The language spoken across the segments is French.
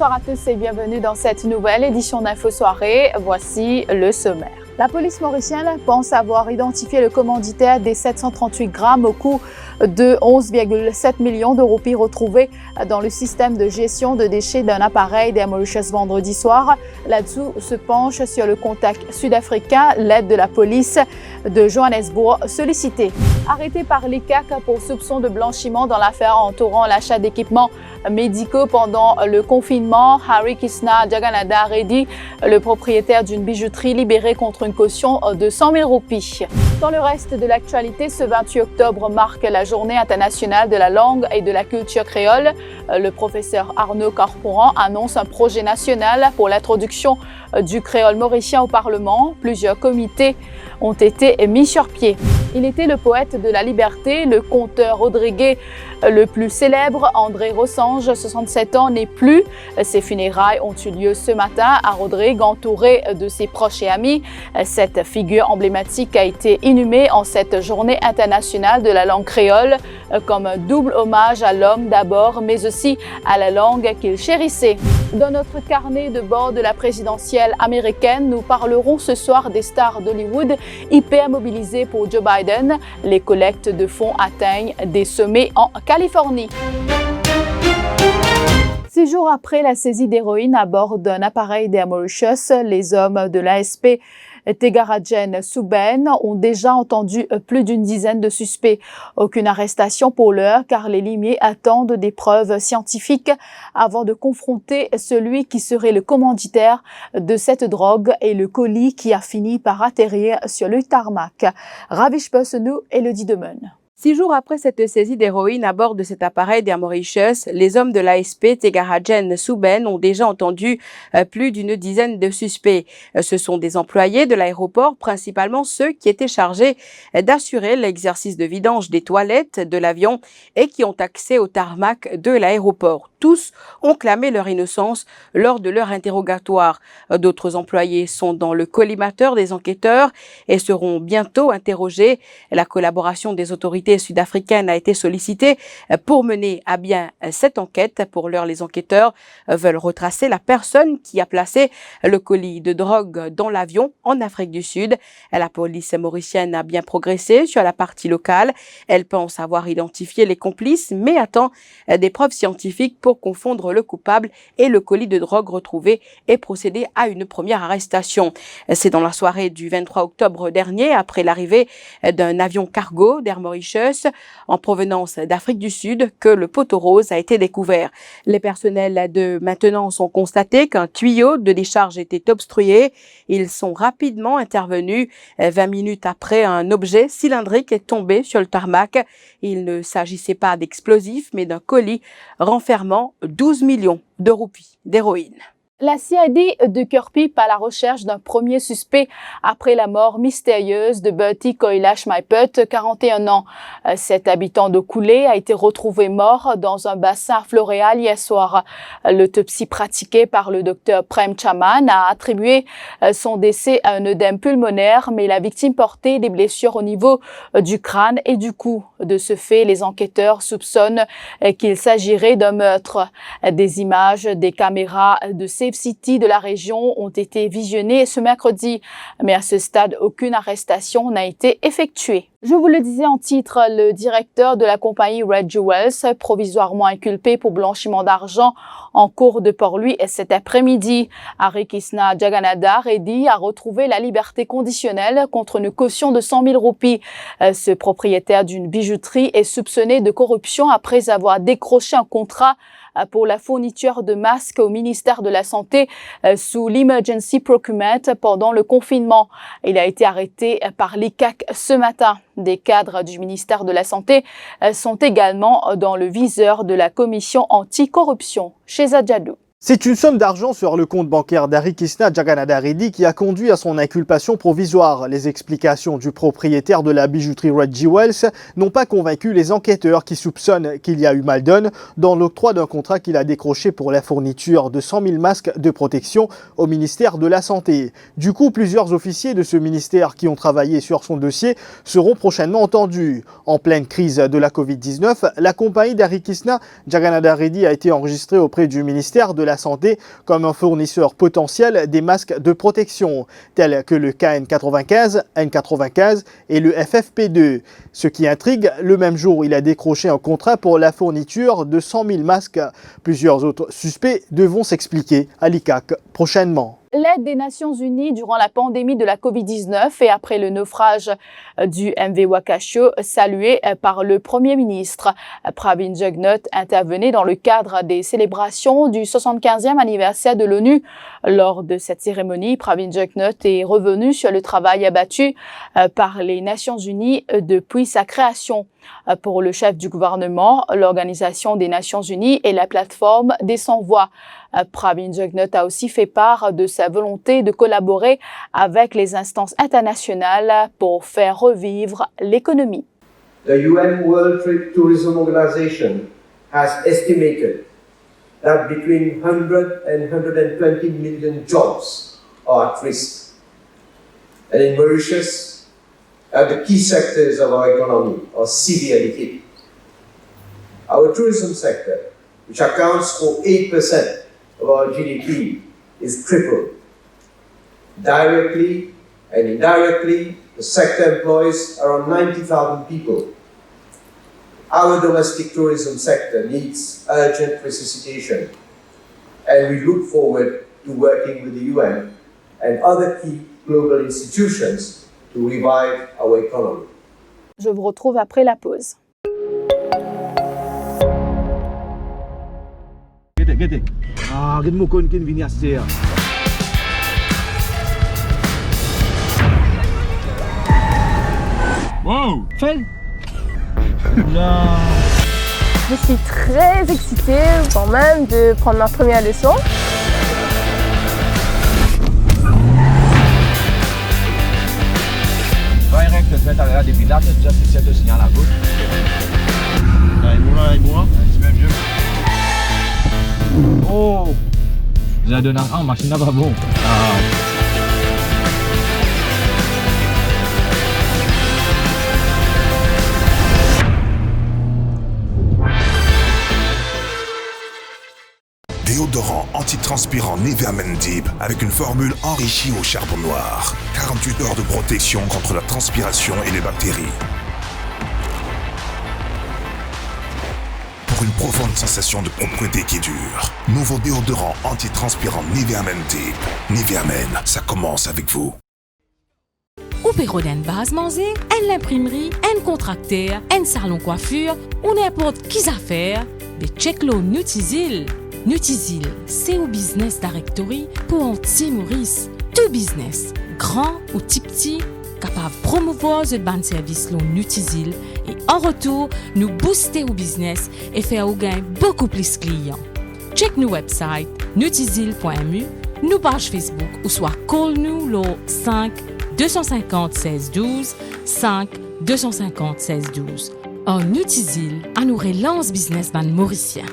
Bonsoir à tous et bienvenue dans cette nouvelle édition d'Info Soirée. Voici le sommaire. La police mauricienne pense avoir identifié le commanditaire des 738 grammes au coût de 11,7 millions de roupies retrouvés dans le système de gestion de déchets d'un appareil d'Air Mauritius vendredi soir. Là-dessous se penche sur le contact sud-africain l'aide de la police de Johannesburg sollicitée. Arrêté par l'ICAC pour soupçon de blanchiment dans l'affaire entourant l'achat d'équipements médicaux pendant le confinement, Hari Krishna Jagannatha Reddy, le propriétaire d'une bijouterie, libéré contre une caution de 100 000 roupies. Dans le reste de l'actualité, ce 28 octobre marque la Journée internationale de la langue et de la culture créole. Le professeur Arnaud Corporan annonce un projet national pour l'introduction du créole mauricien au Parlement. Plusieurs comités ont été mis sur pied. Il était le poète de la liberté, le conteur rodriguais le plus célèbre, André Rossange, 67 ans, n'est plus. Ses funérailles ont eu lieu ce matin à Rodrigue, entouré de ses proches et amis. Cette figure emblématique a été inhumée en cette journée internationale de la langue créole comme un double hommage à l'homme d'abord, mais aussi à la langue qu'il chérissait. Dans notre carnet de bord de la présidentielle américaine, nous parlerons ce soir des stars d'Hollywood hyper mobilisées pour Joe Biden. Les collectes de fonds atteignent des sommets en Californie. 6 jours après la saisie d'héroïne à bord d'un appareil d'Air Mauritius, les hommes de l'ASP Tegarajen Souben ont déjà entendu plus d'une dizaine de suspects. Aucune arrestation pour l'heure car les limiers attendent des preuves scientifiques avant de confronter celui qui serait le commanditaire de cette drogue et le colis qui a fini par atterrir sur le tarmac. Ravish Personou, Elodie Demeune. 6 jours après cette saisie d'héroïne à bord de cet appareil d'Air Mauritius, les hommes de l'ASP Tegarajen Souben ont déjà entendu plus d'une dizaine de suspects. Ce sont des employés de l'aéroport, principalement ceux qui étaient chargés d'assurer l'exercice de vidange des toilettes de l'avion et qui ont accès au tarmac de l'aéroport. Tous ont clamé leur innocence lors de leur interrogatoire. D'autres employés sont dans le collimateur des enquêteurs et seront bientôt interrogés. La collaboration des autorités sud-africaines a été sollicitée pour mener à bien cette enquête. Pour l'heure, les enquêteurs veulent retracer la personne qui a placé le colis de drogue dans l'avion en Afrique du Sud. La police mauricienne a bien progressé sur la partie locale. Elle pense avoir identifié les complices, mais attend des preuves scientifiques pour confondre le coupable et le colis de drogue retrouvé et procéder à une première arrestation. C'est dans la soirée du 23 octobre dernier, après l'arrivée d'un avion cargo d'Air Mauritius en provenance d'Afrique du Sud, que le poteau rose a été découvert. Les personnels de maintenance ont constaté qu'un tuyau de décharge était obstrué. Ils sont rapidement intervenus. 20 minutes après, un objet cylindrique est tombé sur le tarmac. Il ne s'agissait pas d'explosifs, mais d'un colis renfermant 12 millions de roupies d'héroïne. La CID de Kirkpipe à la recherche d'un premier suspect après la mort mystérieuse de Bertie Koilash Maiput, 41 ans. Cet habitant de Coulé a été retrouvé mort dans un bassin floréal hier soir. L'autopsie pratiquée par le docteur Prem Chaman a attribué son décès à un œdème pulmonaire, mais la victime portait des blessures au niveau du crâne et du cou. De ce fait, les enquêteurs soupçonnent qu'il s'agirait d'un meurtre. Des images des caméras de Safe City de la région ont été visionnées ce mercredi, mais à ce stade, aucune arrestation n'a été effectuée. Je vous le disais en titre, le directeur de la compagnie Red Jewels, provisoirement inculpé pour blanchiment d'argent en cours de Port-Louis cet après-midi. Hari Krishna Jagannatha Reddy a retrouvé la liberté conditionnelle contre une caution de 100 000 roupies. Ce propriétaire d'une bijouterie est soupçonné de corruption après avoir décroché un contrat pour la fourniture de masques au ministère de la Santé sous l'Emergency Procurement pendant le confinement. Il a été arrêté par l'ICAC ce matin. Des cadres du ministère de la Santé sont également dans le viseur de la commission anticorruption chez Adjadou. C'est une somme d'argent sur le compte bancaire d'Hari Krishna Jagannatha Reddy qui a conduit à son inculpation provisoire. Les explications du propriétaire de la bijouterie Red Jewels n'ont pas convaincu les enquêteurs qui soupçonnent qu'il y a eu mal-donne dans l'octroi d'un contrat qu'il a décroché pour la fourniture de 100 000 masques de protection au ministère de la Santé. Du coup, plusieurs officiers de ce ministère qui ont travaillé sur son dossier seront prochainement entendus. En pleine crise de la Covid-19, la compagnie d'Hari Krishna Jagannatha Reddy a été enregistrée auprès du ministère de la Santé comme un fournisseur potentiel des masques de protection, tels que le KN95, N95 et le FFP2. Ce qui intrigue, le même jour, il a décroché un contrat pour la fourniture de 100 000 masques. Plusieurs autres suspects devront s'expliquer à l'ICAC prochainement. L'aide des Nations Unies durant la pandémie de la Covid-19 et après le naufrage du MV Wakasho, salué par le Premier ministre. Pravin Jugnauth intervenait dans le cadre des célébrations du 75e anniversaire de l'ONU. Lors de cette cérémonie, Pravin Jugnauth est revenu sur le travail abattu par les Nations Unies depuis sa création. Pour le chef du gouvernement, l'Organisation des Nations Unies est la plateforme des sans-voix. Pravin Jugnauth a aussi fait part de sa volonté de collaborer avec les instances internationales pour faire revivre l'économie. The UN World Trade Tourism Organization has estimated that between 100 and 120 million jobs are at risk. And in Mauritius, the key sectors of our economy are severely hit. Our tourism sector, which accounts for 8% of our GDP, is crippled. Directly and indirectly, the sector employs around 90,000 people. Our domestic tourism sector needs urgent resuscitation, and we look forward to working with the UN and other key global institutions to revive our economy. Je vous retrouve après la pause. Gede. Gede mo kon kin vini asse. Wow, Fel. Je suis très excitée quand même de prendre ma première leçon. Direct, tu vas aller à des pilates, déjà c'est le signal à gauche. Allez, moi. C'est même mieux. Oh! Saya ada nang machine apa bro? Déodorant antitranspirant Nivea Men Deep avec une formule enrichie au charbon noir. 48 heures de protection contre la transpiration et les bactéries. Pour une profonde sensation de propreté qui dure. Nouveau déodorant antitranspirant Nivea Men Deep. Nivea Men, ça commence avec vous. Ou péro d'une base manger, une imprimerie, un contracteur, un salon coiffure ou n'importe qui affaire, de check-lo Nutizil. Nutizil, c'est au business directory pour anti-Maurice. Tout business, grand ou petit, capable de promouvoir ce ban service long Nutizil et en retour, nous booster au business et faire au gain beaucoup plus clients. Check nos website nutizil.mu, nos pages Facebook ou soit call nous le 5 250 16 12 5 250 16 12. En Nutizil, à nous relance business ban mauricien.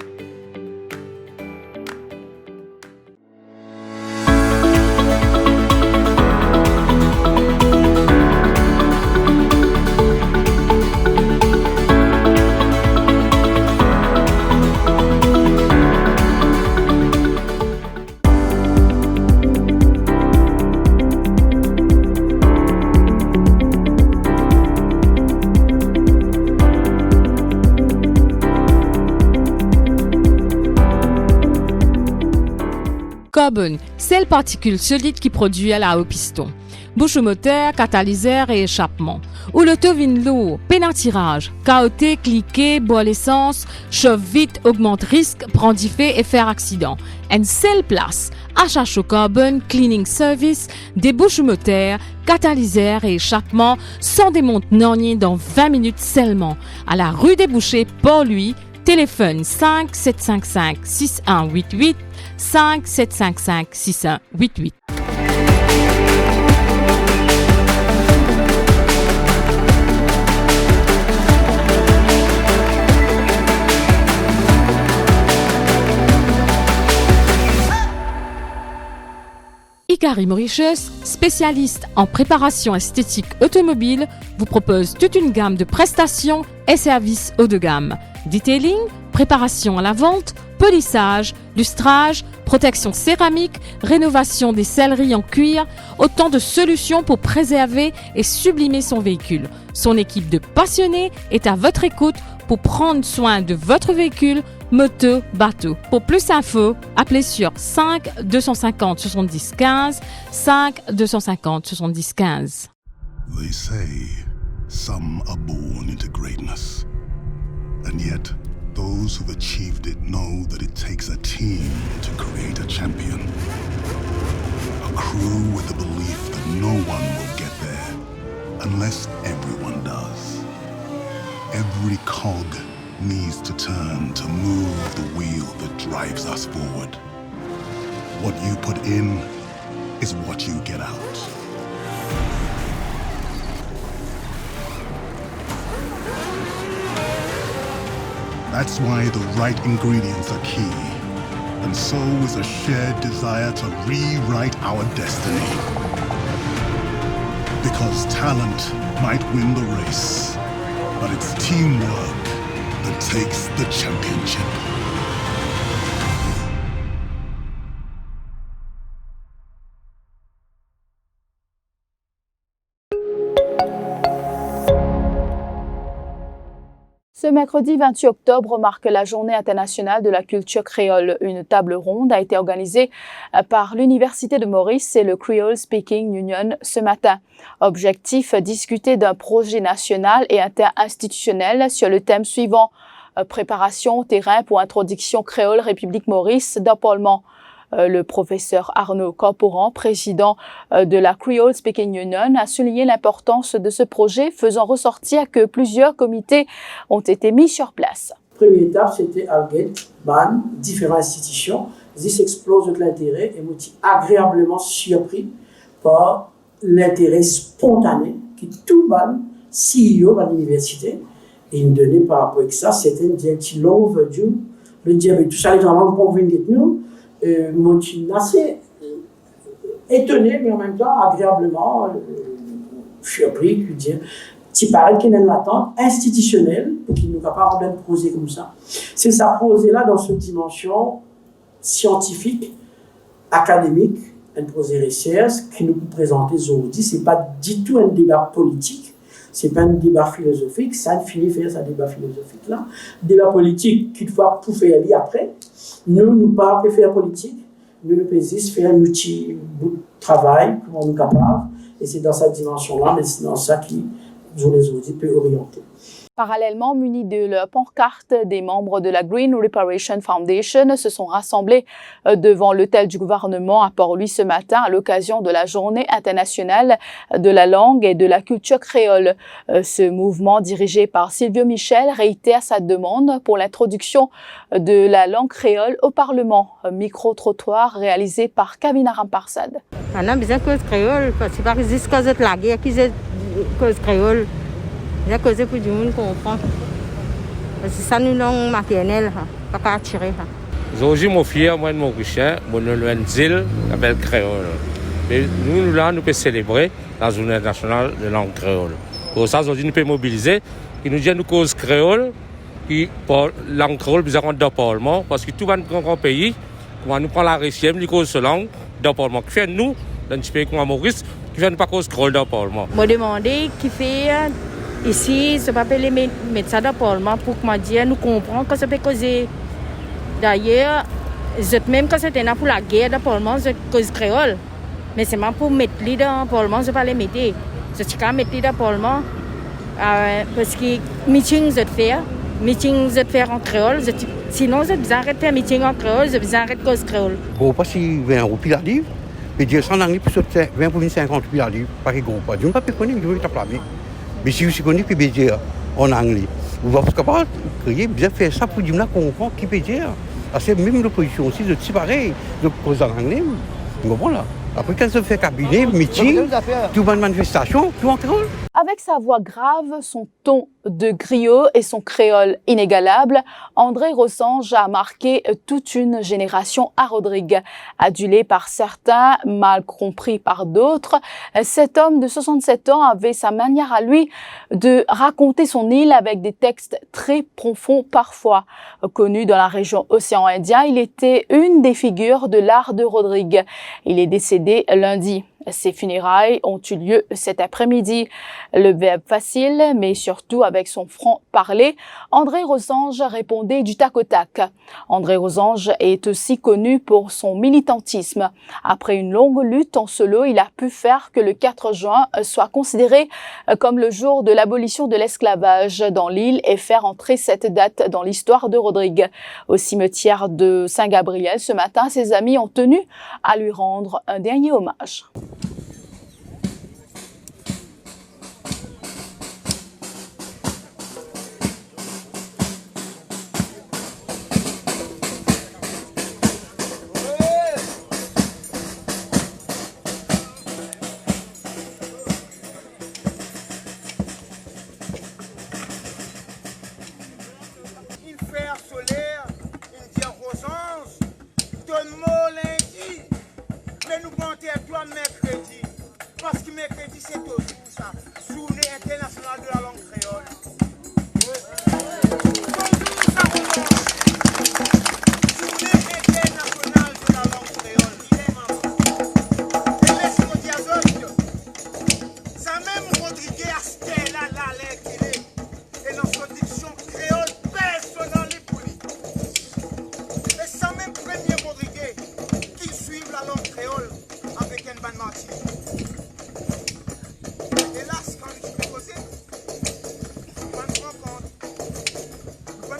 Carbone, c'est la particule solide qui produit à la haut piston. Bouche moteur, catalyseur et échappement. Ou le tovin lourd, pénatirage, caoté, cliquer, boire l'essence, chauffe vite, augmente risque, prend diffé et faire accident. Une seule place, HHO Carbone Cleaning Service, des bouches moteurs, catalyseur et échappement, sans démonte nornier dans 20 minutes seulement. À la rue des Bouchers, Port-Louis, téléphone 5 755 6188 5 755 6188. Ikari Mauritius, spécialiste en préparation esthétique automobile, vous propose toute une gamme de prestations et services haut de gamme. Detailing, préparation à la vente, polissage, lustrage, protection céramique, rénovation des selleries en cuir, autant de solutions pour préserver et sublimer son véhicule. Son équipe de passionnés est à votre écoute pour prendre soin de votre véhicule, moto, bateau. Pour plus d'infos, appelez sur 5 250 70 15, 5 250 70 15. They say some are born into greatness, and yet those who've achieved it know that it takes a team to create a champion. A crew with the belief that no one will get there unless everyone does. Every cog needs to turn to move the wheel that drives us forward. What you put in is what you get out. That's why the right ingredients are key. And so is a shared desire to rewrite our destiny. Because talent might win the race, but it's teamwork that takes the championship. Ce mercredi 28 octobre marque la Journée internationale de la culture créole. Une table ronde a été organisée par l'Université de Maurice et le Creole Speaking Union ce matin. Objectif, discuter d'un projet national et interinstitutionnel sur le thème suivant: préparation terrain pour introduction créole République Maurice d'Apaulement. Le professeur Arnaud Corporan, président de la Creole Speaking Union, a souligné l'importance de ce projet, faisant ressortir que plusieurs comités ont été mis sur place. La première étape, c'était Algate, BAN, différentes institutions. Ils explosent de l'intérêt et m'ont agréablement surpris par l'intérêt spontané que tout BAN, CEO de l'université, et une donnée par rapport à ça, c'était un petit long overdue. Le diable, tout ça, les gens pour venir de nous. Moi, je suis assez étonné, mais en même temps agréablement surpris, il paraît qu'il y a une attente institutionnelle pour qu'il ne va pas avoir un projet comme ça. C'est ça projet-là dans cette dimension scientifique, académique, un projet recherche qui nous présente aujourd'hui. Ce n'est pas du tout un débat politique, ce n'est pas un débat philosophique, ça a fini faire ce débat philosophique-là. Débat politique, qu'il faut pour faire aller après. Nous pas faire politique, nous pouvons juste faire un outil de travail, comme on est capable, et c'est dans cette dimension-là, mais c'est dans ça qui, les outils peut orienter. Parallèlement, munis de leur pancarte, des membres de la Green Reparation Foundation se sont rassemblés devant l'hôtel du gouvernement à Port-Louis ce matin à l'occasion de la Journée internationale de la langue et de la culture créole. Ce mouvement, dirigé par Sylvio Michel, réitère sa demande pour l'introduction de la langue créole au Parlement. Un micro-trottoir réalisé par Kavina Ramparsad. On a besoin de cause créole, parce que par exemple, cause la guerre, qui est cause créole. Il y a cause pour du monde comprendre. C'est ça nous langue maternelle, pas qu'à tirer. Aujourd'hui, mon fier, moi, mon richard, mon nom est appelle créole. Mais nous, là, nous pouvons célébrer la journée nationale de langue créole. Pour ça, aujourd'hui, nous pouvons mobiliser. Et nous disons, nous cause créole, qui, pour langue créole, nous avons deux parlements, parce que tout le grand pays, comment nous prend la richesse, nous cause langue, deux parlements. Qui fait nous, dans un pays comme Maurice, qui fait nous pas cause créole, deux parlements. Je me demandais qui fait. Ici, ce pas les médecins de Parlement pour que nous comprenions que ça peut causer. D'ailleurs, même quand c'était pour la guerre de Parlement, c'est cause créole. Mais c'est pas pour mettre les dans Parlement, je ne pas les mettre. Je suis quand mettre les dans Parlement parce que meeting je faire en créole. Sinon, je vais arrêter de faire meeting en créole, je vais arrêter cause créole. Gros pas si 20 roupies la livre, et dire ça en anglais, plus 20 pour 50 roupies la livre, pas que gros pas. Je ne peux pas connaître, je vais t'appeler. Mais si vous connaissez qui peut dire en anglais, vous êtes capable de créer, bien faire ça pour dire qu'on comprend qui peut dire. Parce que même l'opposition aussi, c'est pareil, de cause en anglais. Vous comprenez là? Après, quand ça fait cabinet, meeting, tout bonne manifestation, tout en créole. Avec sa voix grave, son ton de griot et son créole inégalable, André Rossange a marqué toute une génération à Rodrigue. Adulé par certains, mal compris par d'autres, cet homme de 67 ans avait sa manière à lui de raconter son île avec des textes très profonds parfois. Connu dans la région Océan Indien, il était une des figures de l'art de Rodrigue. Il est décédé lundi. Ses funérailles ont eu lieu cet après-midi. Le verbe facile, mais surtout avec son franc-parler, André Rossange répondait du tac au tac. André Rossange est aussi connu pour son militantisme. Après une longue lutte en solo, il a pu faire que le 4 juin soit considéré comme le jour de l'abolition de l'esclavage dans l'île et faire entrer cette date dans l'histoire de Rodrigue. Au cimetière de Saint-Gabriel, ce matin, ses amis ont tenu à lui rendre un dernier hommage. Solaire, il dit Rossange, donne-moi lundi, mais nous comptons toi mercredi, parce que mercredi c'est aussi ça, journée internationale de la langue créole. Journée internationale de la langue créole, il est maman. Et laisse-moi dire d'autres, ça même Rodrigue a Stella là, qu'il est, et dans son diction créole, personne dans les poulies. Et ça même premier Rodrigue qui suivent la langue créole avec un ban martin. Et là, quand je suis posé, on me rend compte.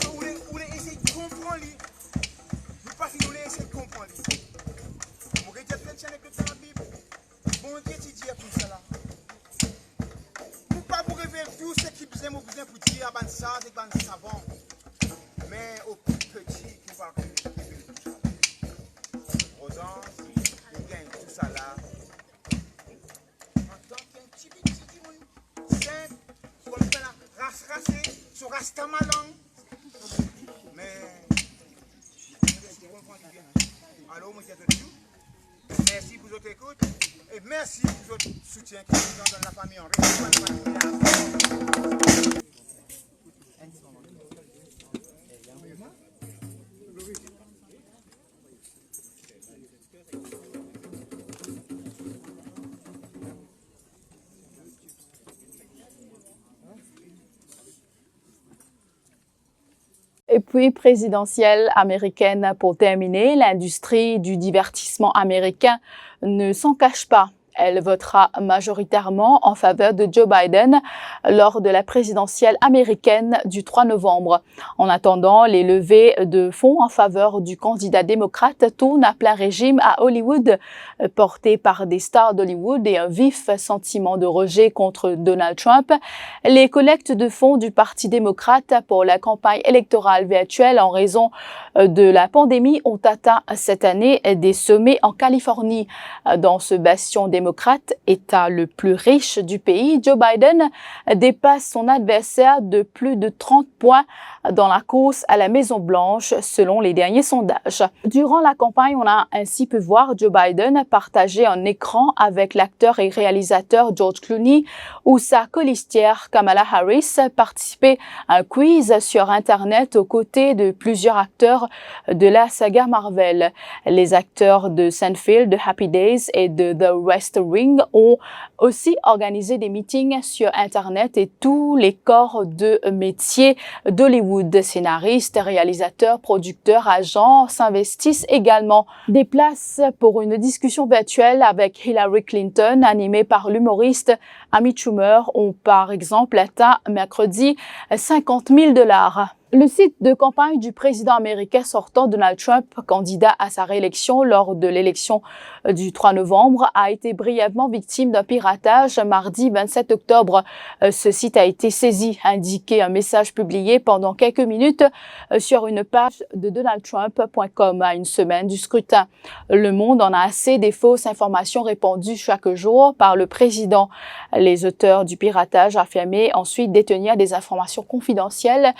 On voulait essayer de comprendre lui. Je ne pas si on voulait essayer de comprendre lui. On va dire plein de chaînes dans la Bible. Bon Dieu, tu dis tout ça là. Pour pas vous révéler tout ce qui besoin pour dire à ça, c'est ban savant. Mais au petit qui va Rossange, il gagne tout ça là. En tant qu'un petit simple, comme ça là, race, sur Rastamalang. Mais, tu comprends bien. Alors, moi, je te dis, merci pour votre écoute et merci pour votre soutien qui nous donne dans la famille en région. Et puis, présidentielle américaine pour terminer, l'industrie du divertissement américain ne s'en cache pas. Elle votera majoritairement en faveur de Joe Biden lors de la présidentielle américaine du 3 novembre. En attendant, les levées de fonds en faveur du candidat démocrate tournent à plein régime à Hollywood, portées par des stars d'Hollywood et un vif sentiment de rejet contre Donald Trump. Les collectes de fonds du Parti démocrate pour la campagne électorale virtuelle en raison de la pandémie ont atteint cette année des sommets en Californie. Dans ce bastion démocrate, État le plus riche du pays, Joe Biden dépasse son adversaire de plus de 30 points dans la course à la Maison-Blanche, selon les derniers sondages. Durant la campagne, on a ainsi pu voir Joe Biden partager un écran avec l'acteur et réalisateur George Clooney ou sa colistière Kamala Harris participer à un quiz sur Internet aux côtés de plusieurs acteurs de la saga Marvel. Les acteurs de Seinfeld, de Happy Days et de The West Wing ont aussi organisé des meetings sur Internet et tous les corps de métier d'Hollywood. Scénaristes, réalisateurs, producteurs, agents s'investissent également. Des places pour une discussion virtuelle avec Hillary Clinton animée par l'humoriste Amy Schumer ont par exemple atteint mercredi $50 000. Le site de campagne du président américain sortant Donald Trump, candidat à sa réélection lors de l'élection du 3 novembre, a été brièvement victime d'un piratage. Mardi 27 octobre, ce site a été saisi, indiqué un message publié pendant quelques minutes sur une page de donaldtrump.com à une semaine du scrutin. Le Monde en a assez des fausses informations répandues chaque jour par le président. Les auteurs du piratage affirmaient ensuite détenir des informations confidentielles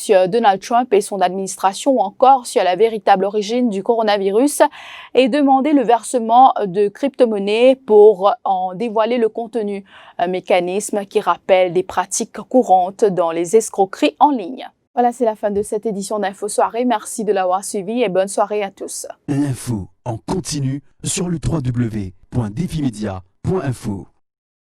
sur Donald Trump et son administration ou encore sur la véritable origine du coronavirus et demander le versement de crypto-monnaies pour en dévoiler le contenu, un mécanisme qui rappelle des pratiques courantes dans les escroqueries en ligne. Voilà, c'est la fin de cette édition d'Info Soirée. Merci de l'avoir suivi et bonne soirée à tous. L'info en continu sur le www.defimedia.info.